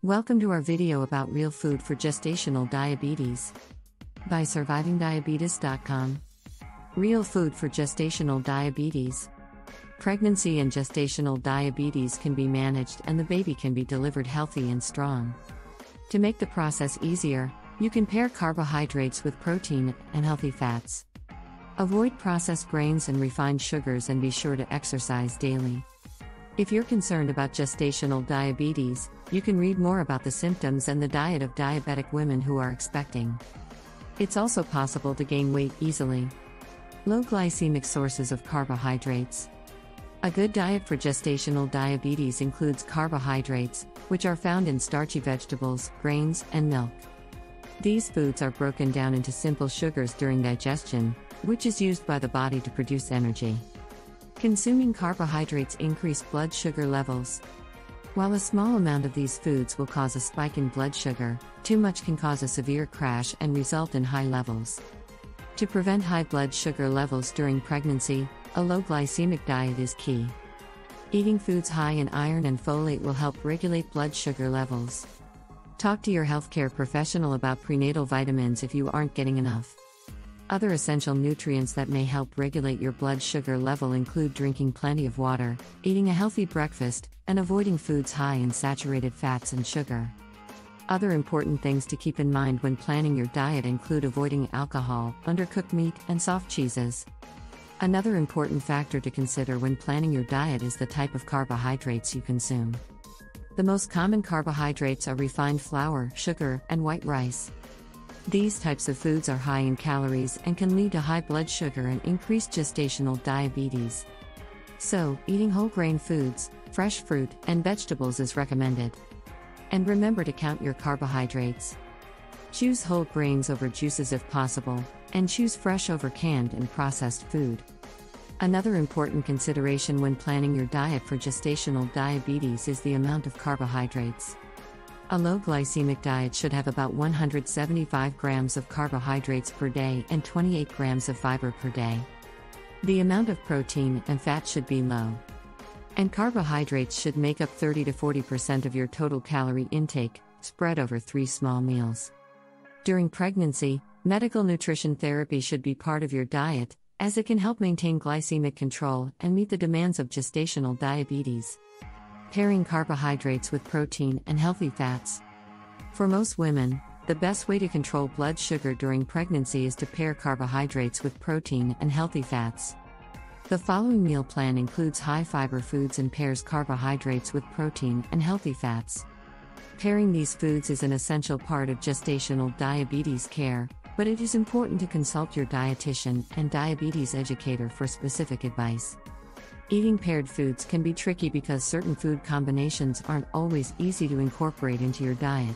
Welcome to our video about real food for gestational diabetes. By survivingdiabetes.com. Real food for gestational diabetes. Pregnancy and gestational diabetes can be managed and the baby can be delivered healthy and strong. To make the process easier, you can pair carbohydrates with protein and healthy fats. Avoid processed grains and refined sugars and be sure to exercise daily. If you're concerned about gestational diabetes, you can read more about the symptoms and the diet of diabetic women who are expecting. It's also possible to gain weight easily. Low-glycemic sources of carbohydrates. A good diet for gestational diabetes includes carbohydrates, which are found in starchy vegetables, grains, and milk. These foods are broken down into simple sugars during digestion, which is used by the body to produce energy. Consuming carbohydrates increase blood sugar levels. While a small amount of these foods will cause a spike in blood sugar, too much can cause a severe crash and result in high levels. To prevent high blood sugar levels during pregnancy, a low-glycemic diet is key. Eating foods high in iron and folate will help regulate blood sugar levels. Talk to your healthcare professional about prenatal vitamins if you aren't getting enough. Other essential nutrients that may help regulate your blood sugar level include drinking plenty of water, eating a healthy breakfast, and avoiding foods high in saturated fats and sugar. Other important things to keep in mind when planning your diet include avoiding alcohol, undercooked meat, and soft cheeses. Another important factor to consider when planning your diet is the type of carbohydrates you consume. The most common carbohydrates are refined flour, sugar, and white rice. These types of foods are high in calories and can lead to high blood sugar and increased gestational diabetes. So, eating whole grain foods, fresh fruit, and vegetables is recommended. And remember to count your carbohydrates. Choose whole grains over juices if possible, and choose fresh over canned and processed food. Another important consideration when planning your diet for gestational diabetes is the amount of carbohydrates. A low-glycemic diet should have about 175 grams of carbohydrates per day and 28 grams of fiber per day. The amount of protein and fat should be low. And carbohydrates should make up 30 to 40% of your total calorie intake, spread over 3 small meals. During pregnancy, medical nutrition therapy should be part of your diet, as it can help maintain glycemic control and meet the demands of gestational diabetes. Pairing carbohydrates with protein and healthy fats. For most women, the best way to control blood sugar during pregnancy is to pair carbohydrates with protein and healthy fats. The following meal plan includes high-fiber foods and pairs carbohydrates with protein and healthy fats. Pairing these foods is an essential part of gestational diabetes care, but it is important to consult your dietitian and diabetes educator for specific advice. Eating paired foods can be tricky because certain food combinations aren't always easy to incorporate into your diet.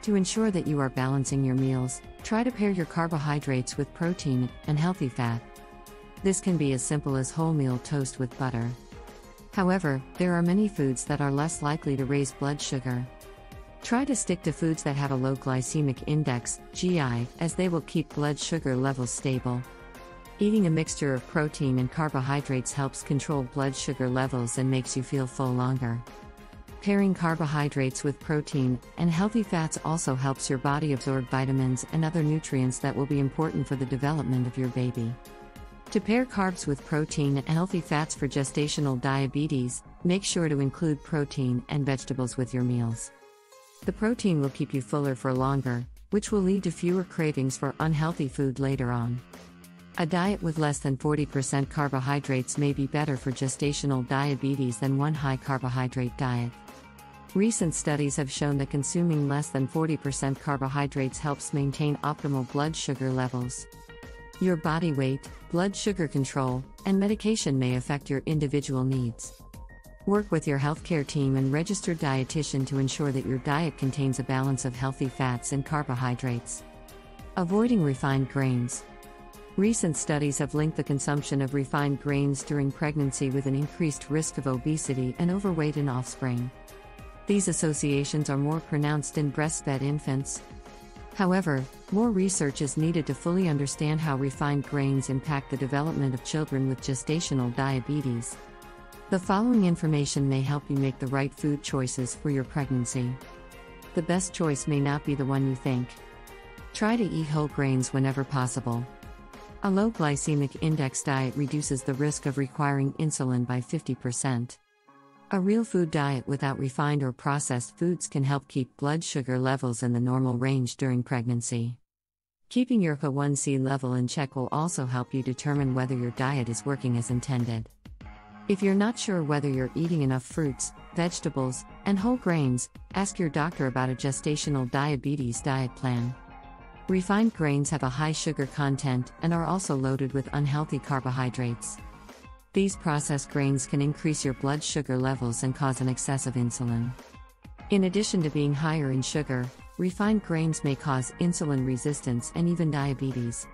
To ensure that you are balancing your meals, try to pair your carbohydrates with protein and healthy fat. This can be as simple as wholemeal toast with butter. However, there are many foods that are less likely to raise blood sugar. Try to stick to foods that have a low glycemic index, GI, as they will keep blood sugar levels stable. Eating a mixture of protein and carbohydrates helps control blood sugar levels and makes you feel full longer. Pairing carbohydrates with protein and healthy fats also helps your body absorb vitamins and other nutrients that will be important for the development of your baby. To pair carbs with protein and healthy fats for gestational diabetes, make sure to include protein and vegetables with your meals. The protein will keep you fuller for longer, which will lead to fewer cravings for unhealthy food later on. A diet with less than 40% carbohydrates may be better for gestational diabetes than one high-carbohydrate diet. Recent studies have shown that consuming less than 40% carbohydrates helps maintain optimal blood sugar levels. Your body weight, blood sugar control, and medication may affect your individual needs. Work with your healthcare team and registered dietitian to ensure that your diet contains a balance of healthy fats and carbohydrates. Avoiding refined grains. Recent studies have linked the consumption of refined grains during pregnancy with an increased risk of obesity and overweight in offspring. These associations are more pronounced in breastfed infants. However, more research is needed to fully understand how refined grains impact the development of children with gestational diabetes. The following information may help you make the right food choices for your pregnancy. the best choice may not be the one you think. Try to eat whole grains whenever possible. A low glycemic index diet reduces the risk of requiring insulin by 50%. A real food diet without refined or processed foods can help keep blood sugar levels in the normal range during pregnancy. Keeping your HbA1c level in check will also help you determine whether your diet is working as intended. If you're not sure whether you're eating enough fruits, vegetables, and whole grains, ask your doctor about a gestational diabetes diet plan. Refined grains have a high sugar content and are also loaded with unhealthy carbohydrates. These processed grains can increase your blood sugar levels and cause an excess of insulin. In addition to being higher in sugar, refined grains may cause insulin resistance and even diabetes.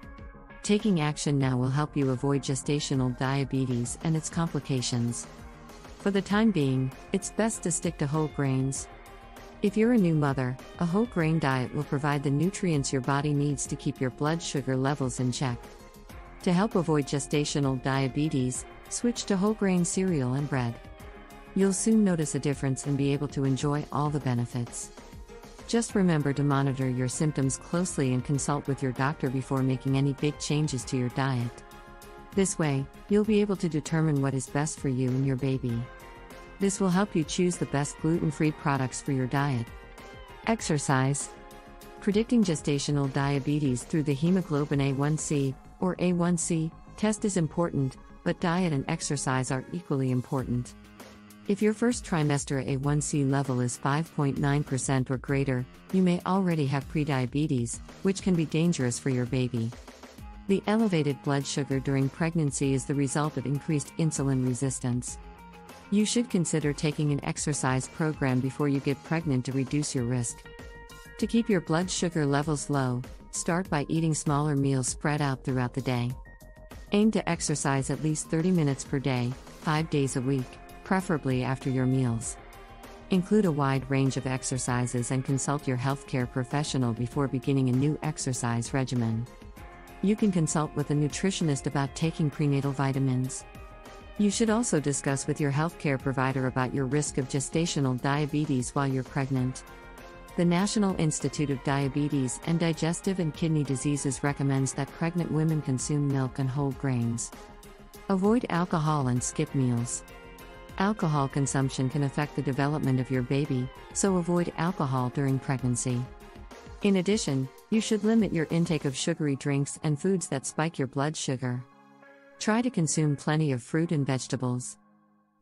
Taking action now will help you avoid gestational diabetes and its complications. For the time being, it's best to stick to whole grains. If you're a new mother, a whole grain diet will provide the nutrients your body needs to keep your blood sugar levels in check. To help avoid gestational diabetes, switch to whole grain cereal and bread. You'll soon notice a difference and be able to enjoy all the benefits. Just remember to monitor your symptoms closely and consult with your doctor before making any big changes to your diet. This way, you'll be able to determine what is best for you and your baby. This will help you choose the best gluten-free products for your diet. Exercise. Predicting gestational diabetes through the hemoglobin A1c, or A1c, test is important, but diet and exercise are equally important. If your first trimester A1c level is 5.9% or greater, you may already have prediabetes, which can be dangerous for your baby. The elevated blood sugar during pregnancy is the result of increased insulin resistance. You should consider taking an exercise program before you get pregnant to reduce your risk. To keep your blood sugar levels low, start by eating smaller meals spread out throughout the day. Aim to exercise at least 30 minutes per day, 5 days a week, preferably after your meals. Include a wide range of exercises and consult your healthcare professional before beginning a new exercise regimen. You can consult with a nutritionist about taking prenatal vitamins. You should also discuss with your healthcare provider about your risk of gestational diabetes while you're pregnant. The National Institute of Diabetes and Digestive and Kidney Diseases recommends that pregnant women consume milk and whole grains. Avoid alcohol and skip meals. Alcohol consumption can affect the development of your baby, so avoid alcohol during pregnancy. In addition, you should limit your intake of sugary drinks and foods that spike your blood sugar. Try to consume plenty of fruit and vegetables.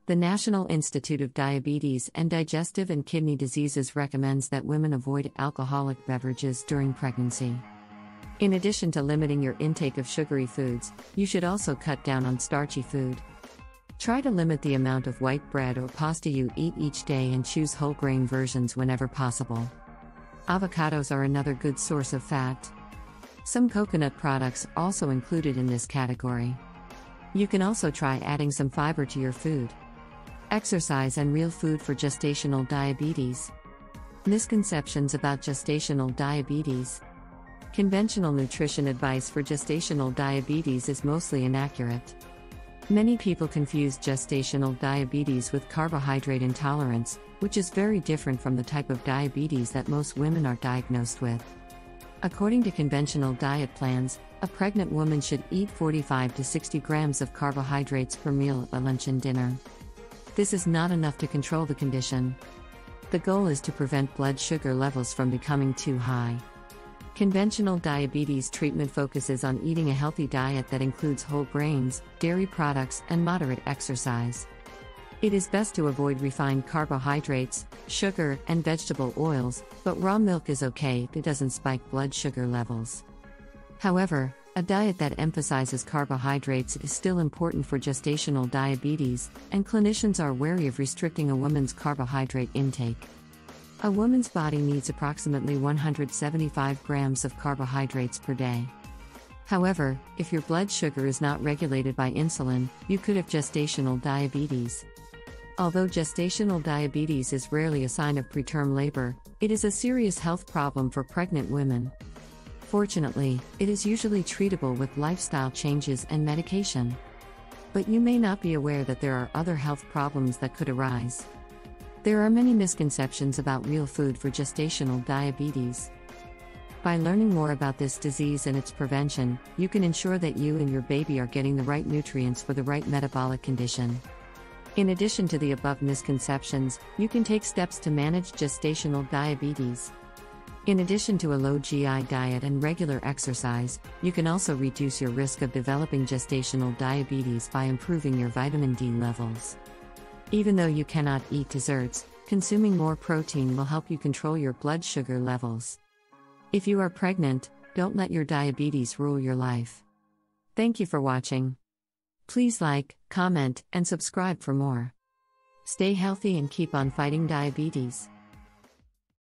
The National Institute of Diabetes and Digestive and Kidney Diseases recommends that women avoid alcoholic beverages during pregnancy. In addition to limiting your intake of sugary foods, you should also cut down on starchy food. Try to limit the amount of white bread or pasta you eat each day and choose whole grain versions whenever possible. Avocados are another good source of fat. Some coconut products are also included in this category. You can also try adding some fiber to your food. Exercise and real food for gestational diabetes. Misconceptions about gestational diabetes. Conventional nutrition advice for gestational diabetes is mostly inaccurate. Many people confuse gestational diabetes with carbohydrate intolerance, which is very different from the type of diabetes that most women are diagnosed with. According to conventional diet plans, a pregnant woman should eat 45 to 60 grams of carbohydrates per meal at lunch and dinner. This is not enough to control the condition. The goal is to prevent blood sugar levels from becoming too high. Conventional diabetes treatment focuses on eating a healthy diet that includes whole grains, dairy products, and moderate exercise. It is best to avoid refined carbohydrates, sugar, and vegetable oils, but raw milk is okay if it doesn't spike blood sugar levels. However, a diet that emphasizes carbohydrates is still important for gestational diabetes, and clinicians are wary of restricting a woman's carbohydrate intake. A woman's body needs approximately 175 grams of carbohydrates per day. However, if your blood sugar is not regulated by insulin, you could have gestational diabetes. Although gestational diabetes is rarely a sign of preterm labor, it is a serious health problem for pregnant women. Fortunately, it is usually treatable with lifestyle changes and medication. But you may not be aware that there are other health problems that could arise. There are many misconceptions about real food for gestational diabetes. By learning more about this disease and its prevention, you can ensure that you and your baby are getting the right nutrients for the right metabolic condition. In addition to the above misconceptions, you can take steps to manage gestational diabetes. In addition to a low GI diet and regular exercise, you can also reduce your risk of developing gestational diabetes by improving your vitamin D levels. Even though you cannot eat desserts, consuming more protein will help you control your blood sugar levels. If you are pregnant, don't let your diabetes rule your life. Thank you for watching. Please like, comment, and subscribe for more. Stay healthy and keep on fighting diabetes.